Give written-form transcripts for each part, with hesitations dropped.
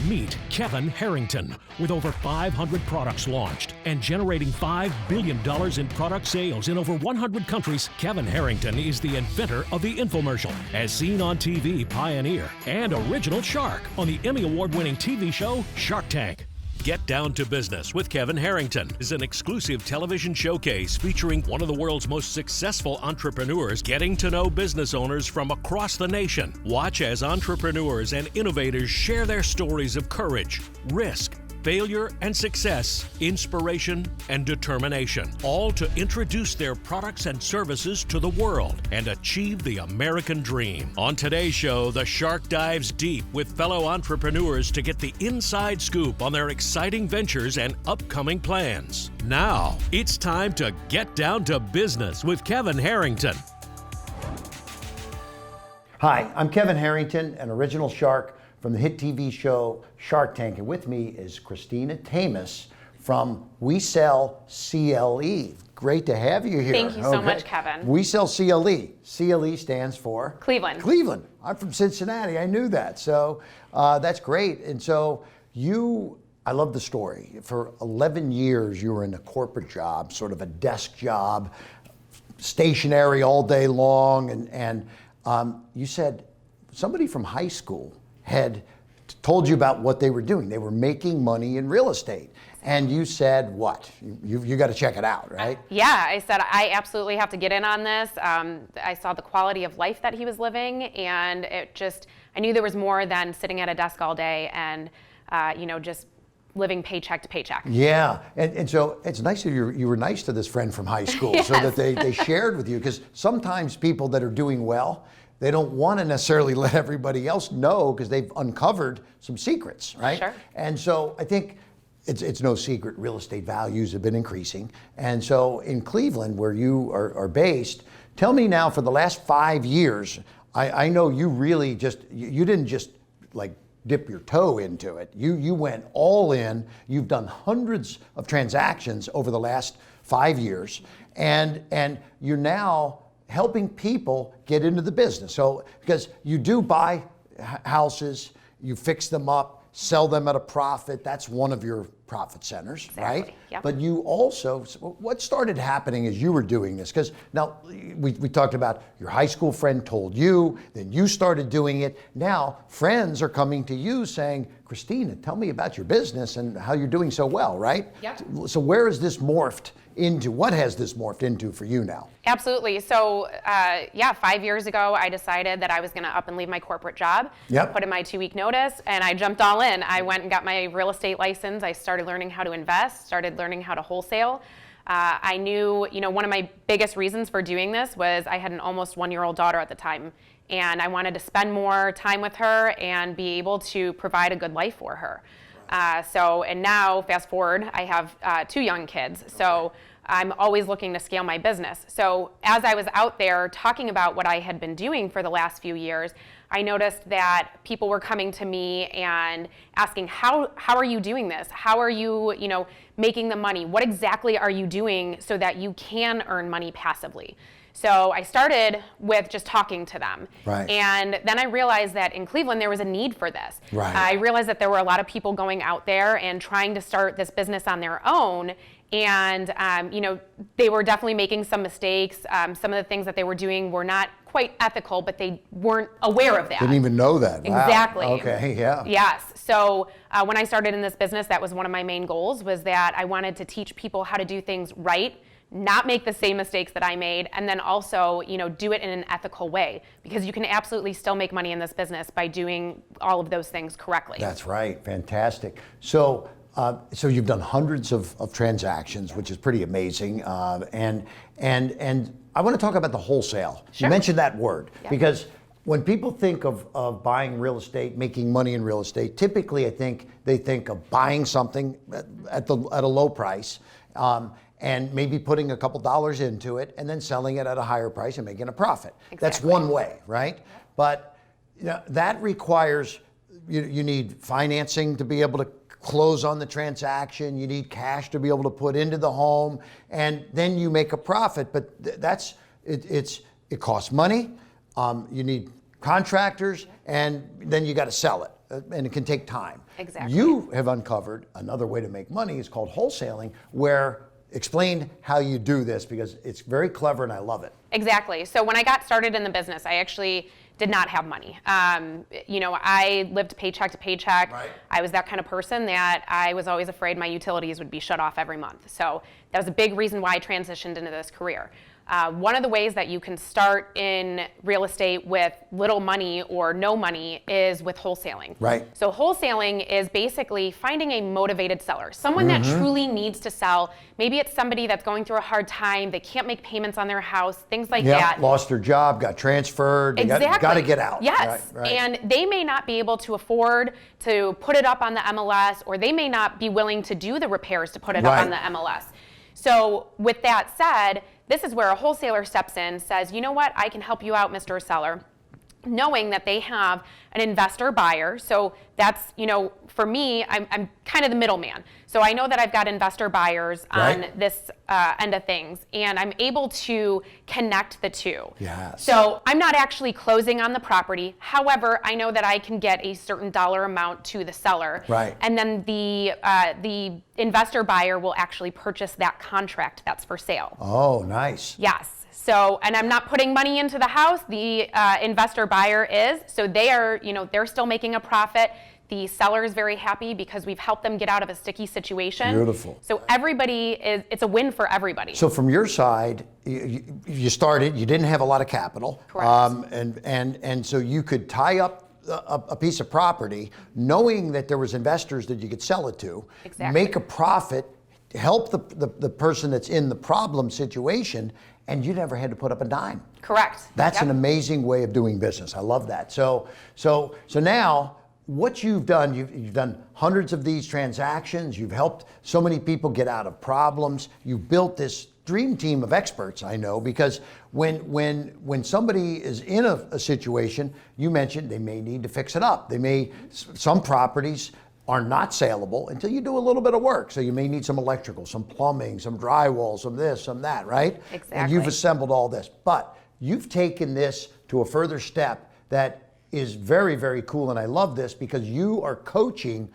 Meet Kevin Harrington. With over 500 products launched and generating $5 billion in product sales in over 100 countries, Kevin Harrington is the inventor of the infomercial, as seen on TV Pioneer, and original shark on the Emmy Award-winning TV show Shark Tank. Get Down to Business with Kevin Harrington is an exclusive television showcase featuring one of the world's most successful entrepreneurs getting to know business owners from across the nation. Watch as entrepreneurs and innovators share their stories of courage, risk, failure and success, inspiration and determination, all to introduce their products and services to the world and achieve the American dream. On today's show, the shark dives deep with fellow entrepreneurs to get the inside scoop on their exciting ventures and upcoming plans. Now, it's time to get down to business with Kevin Harrington. Hi, I'm Kevin Harrington, an original shark from the hit TV show Shark Tank, and with me is Christina from We Sell CLE. Great to have you here. Thank you so much, Kevin. We Sell CLE. CLE stands for? Cleveland. Cleveland. I'm from Cincinnati. I knew that. So that's great. And so I love the story. For 11 years, you were in a corporate job, sort of a desk job, stationary all day long, and you said somebody from high school had told you about what they were doing. They were making money in real estate. And you said, what? You got to check it out, right? Yeah, I said, I absolutely have to get in on this. I saw the quality of life that he was living, and I knew there was more than sitting at a desk all day and, just living paycheck to paycheck. Yeah, and so it's nice that you were nice to this friend from high school. Yes. So that they shared with you, because sometimes people that are doing well, they don't want to necessarily let everybody else know because they've uncovered some secrets, right? Sure. And so I think it's no secret real estate values have been increasing. And so in Cleveland, where you are based, tell me now, for the last 5 years, I know you really you didn't just like dip your toe into it. You went all in. You've done hundreds of transactions over the last 5 years, and you're now helping people get into the business. So, because you do buy houses, you fix them up, sell them at a profit. That's one of your profit centers, exactly. Right? Yep. But you also, what started happening as you were doing this? Because now we talked about your high school friend told you, then you started doing it. Now friends are coming to you saying, Christina, tell me about your business and how you're doing so well, right? Yep. So where is this morphed into? What has this morphed into for you now? Absolutely. So 5 years ago, I decided that I was going to up and leave my corporate job. Yep. Put in my 2-week notice, and I jumped all in. I went and got my real estate license. I started learning how to invest, started learning how to wholesale. I knew, one of my biggest reasons for doing this was I had an almost 1-year-old daughter at the time, and I wanted to spend more time with her and be able to provide a good life for her. And now, fast forward, I have 2 young kids. So I'm always looking to scale my business. So as I was out there talking about what I had been doing for the last few years, I noticed that people were coming to me and asking, how are you doing this? How are you, making the money? What exactly are you doing so that you can earn money passively? So I started with just talking to them. Right. And then I realized that in Cleveland, there was a need for this. Right. I realized that there were a lot of people going out there and trying to start this business on their own. And, they were definitely making some mistakes. Some of the things that they were doing were not quite ethical, but they weren't aware of that. Didn't even know that. Wow. Exactly. Okay, yeah. Yes. So when I started in this business, that was one of my main goals, was that I wanted to teach people how to do things right, not make the same mistakes that I made, and then also, do it in an ethical way, because you can absolutely still make money in this business by doing all of those things correctly. That's right. Fantastic. So you've done hundreds of transactions, which is pretty amazing. And I want to talk about the wholesale. Sure. You mentioned that word, yeah. Because when people think of buying real estate, making money in real estate, typically I think they think of buying something at a low price, and maybe putting a couple dollars into it and then selling it at a higher price and making a profit. Exactly. That's one way, right? But that requires, you need financing to be able to close on the transaction, you need cash to be able to put into the home, and then you make a profit. But it costs money, you need contractors, and then you got to sell it. and it can take time. Exactly. You have uncovered another way to make money. It's called wholesaling, where explain how you do this, because it's very clever and I love it. Exactly. So when I got started in the business, I actually did not have money. I lived paycheck to paycheck. Right. I was that kind of person that I was always afraid my utilities would be shut off every month. So that was a big reason why I transitioned into this career. One of the ways that you can start in real estate with little money or no money is with wholesaling. Right. So wholesaling is basically finding a motivated seller, someone that truly needs to sell. Maybe it's somebody that's going through a hard time, they can't make payments on their house, things like that. Lost their job, got transferred, they Exactly. got to get out. Yes, Right. And they may not be able to afford to put it up on the MLS, or they may not be willing to do the repairs to put it up on the MLS. So with that said, this is where a wholesaler steps in, says, you know what, I can help you out, Mr. Seller, knowing that they have an investor buyer. So that's, for me, I'm kind of the middleman. So I know that I've got investor buyers on this end of things, and I'm able to connect the two. Yes. So I'm not actually closing on the property. However, I know that I can get a certain dollar amount to the seller. Right. And then the investor buyer will actually purchase that contract that's for sale. Oh, nice. Yes. So, and I'm not putting money into the house, the investor buyer is, so they are, they're still making a profit. The seller is very happy because we've helped them get out of a sticky situation. Beautiful. So it's a win for everybody. So from your side, you started, you didn't have a lot of capital. Correct. And so you could tie up a piece of property knowing that there was investors that you could sell it to, Exactly. make a profit, help the person that's in the problem situation, and you never had to put up a dime. Correct. That's an amazing way of doing business. I love that. So now what you've done, you've done hundreds of these transactions. You've helped so many people get out of problems. You've built this dream team of experts, I know, because when somebody is in a situation, you mentioned they may need to fix it up. Some properties are not saleable until you do a little bit of work. So you may need some electrical, some plumbing, some drywall, some this, some that, right? Exactly. And you've assembled all this. But you've taken this to a further step that is very, very cool. And I love this because you are coaching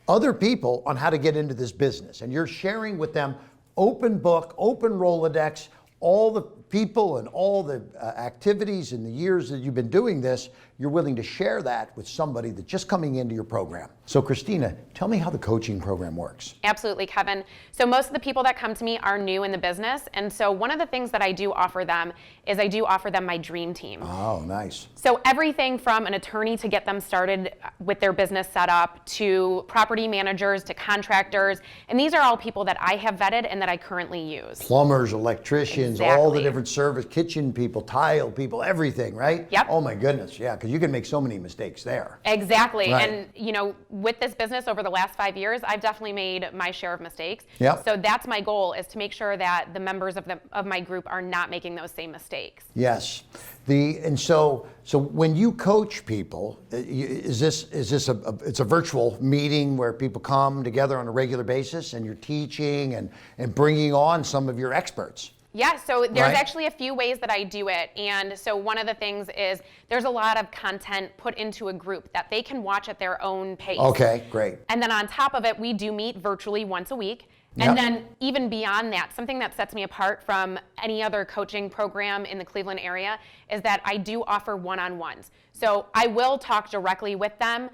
other people on how to get into this business. And you're sharing with them open book, open Rolodex, all the people and all the activities in the years that you've been doing this. You're willing to share that with somebody that's just coming into your program. So Christina, tell me how the coaching program works. Absolutely, Kevin. So most of the people that come to me are new in the business. And so one of the things that I do offer them is I do offer them my dream team. Oh, nice. So everything from an attorney to get them started with their business set up, to property managers, to contractors. And these are all people that I have vetted and that I currently use. Plumbers, electricians, Exactly. all the different service, kitchen people, tile people, everything, right? Yep. Oh my goodness, yeah, because you can make so many mistakes there. Exactly. Right. And with this business over the last 5 years, I've definitely made my share of mistakes. Yep. So that's my goal, is to make sure that the members of my group are not making those same mistakes. Yes. So when you coach people, is this it's a virtual meeting where people come together on a regular basis and you're teaching and bringing on some of your experts? Yeah, so there's Right. actually a few ways that I do it. And so one of the things is there's a lot of content put into a group that they can watch at their own pace. Okay, great. And then on top of it, we do meet virtually once a week. Yep. And then even beyond that, something that sets me apart from any other coaching program in the Cleveland area is that I do offer one-on-ones. So I will talk directly with them.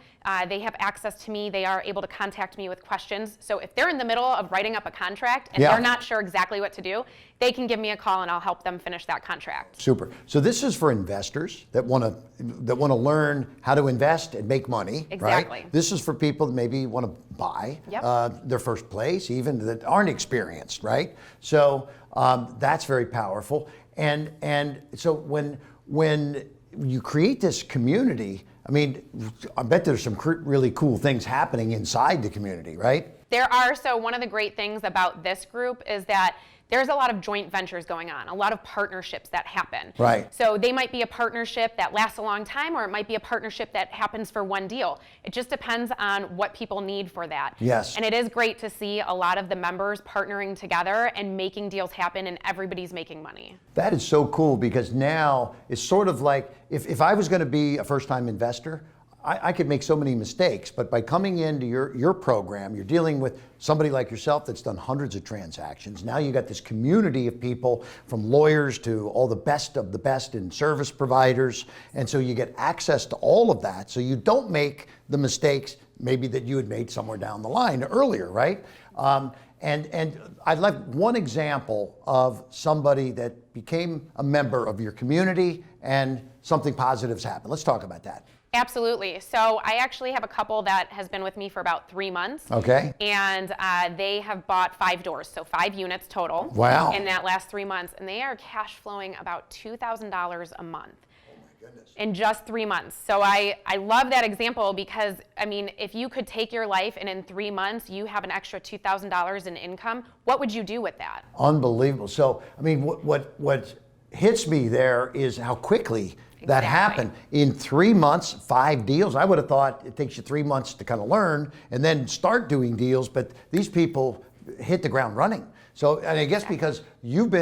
They have access to me. They are able to contact me with questions. So if they're in the middle of writing up a contract and Yeah. they're not sure exactly what to do, they can give me a call and I'll help them finish that contract. Super. So this is for investors that want to learn how to invest and make money, Exactly. right? This is for people that maybe want to buy Yep. their first place, even that aren't experienced, right? So that's very powerful. And so when you create this community, I mean, I bet there's some really cool things happening inside the community, right? There are. So one of the great things about this group is that there's a lot of joint ventures going on, a lot of partnerships that happen. Right. So they might be a partnership that lasts a long time, or it might be a partnership that happens for one deal. It just depends on what people need for that. Yes. And it is great to see a lot of the members partnering together and making deals happen, and everybody's making money. That is so cool, because now it's sort of like if I was going to be a first-time investor, I could make so many mistakes, but by coming into your program, you're dealing with somebody like yourself that's done hundreds of transactions. Now you got this community of people, from lawyers to all the best of the best in service providers. And so you get access to all of that. So you don't make the mistakes maybe that you had made somewhere down the line earlier, right? And I'd like one example of somebody that became a member of your community and something positive's happened. Let's talk about that. Absolutely. So I actually have a couple that has been with me for about 3 months. Okay. And they have bought 5 doors, so 5 units total. Wow. In that last 3 months. And they are cash flowing about $2,000 a month. In just 3 months. So I love that example because, I mean, if you could take your life and in 3 months you have an extra $2,000 in income, what would you do with that? Unbelievable. So, I mean, what hits me there is how quickly that happened. In 3 months, 5 deals. I would have thought it takes you 3 months to kind of learn and then start doing deals, but these people hit the ground running. So, and I guess because you've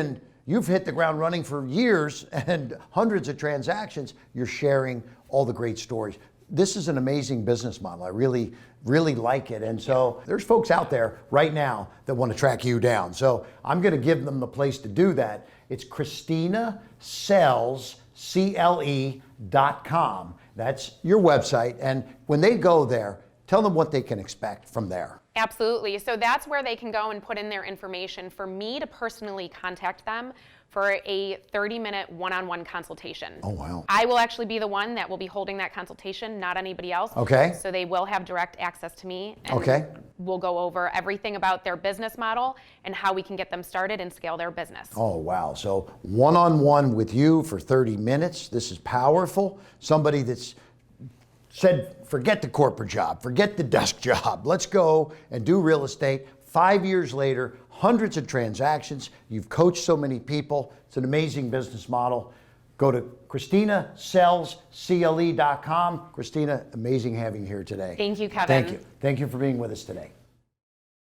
hit the ground running for years and hundreds of transactions, you're sharing all the great stories. This is an amazing business model. I really, really like it. And so there's folks out there right now that want to track you down. So I'm going to give them the place to do that. It's Christina Sells CLE.com. That's your website. And when they go there, tell them what they can expect from there. Absolutely. So that's where they can go and put in their information for me to personally contact them for a 30-minute one-on-one consultation. Oh, wow. I will actually be the one that will be holding that consultation, not anybody else. Okay. So they will have direct access to me. And okay. We'll go over everything about their business model and how we can get them started and scale their business. Oh, wow. So one-on-one with you for 30 minutes. This is powerful. Somebody that's said, forget the corporate job, forget the desk job. Let's go and do real estate. 5 years later, hundreds of transactions. You've coached so many people. It's an amazing business model. Go to ChristinaSellsCLE.com. Christina, amazing having you here today. Thank you, Kevin. Thank you. Thank you for being with us today.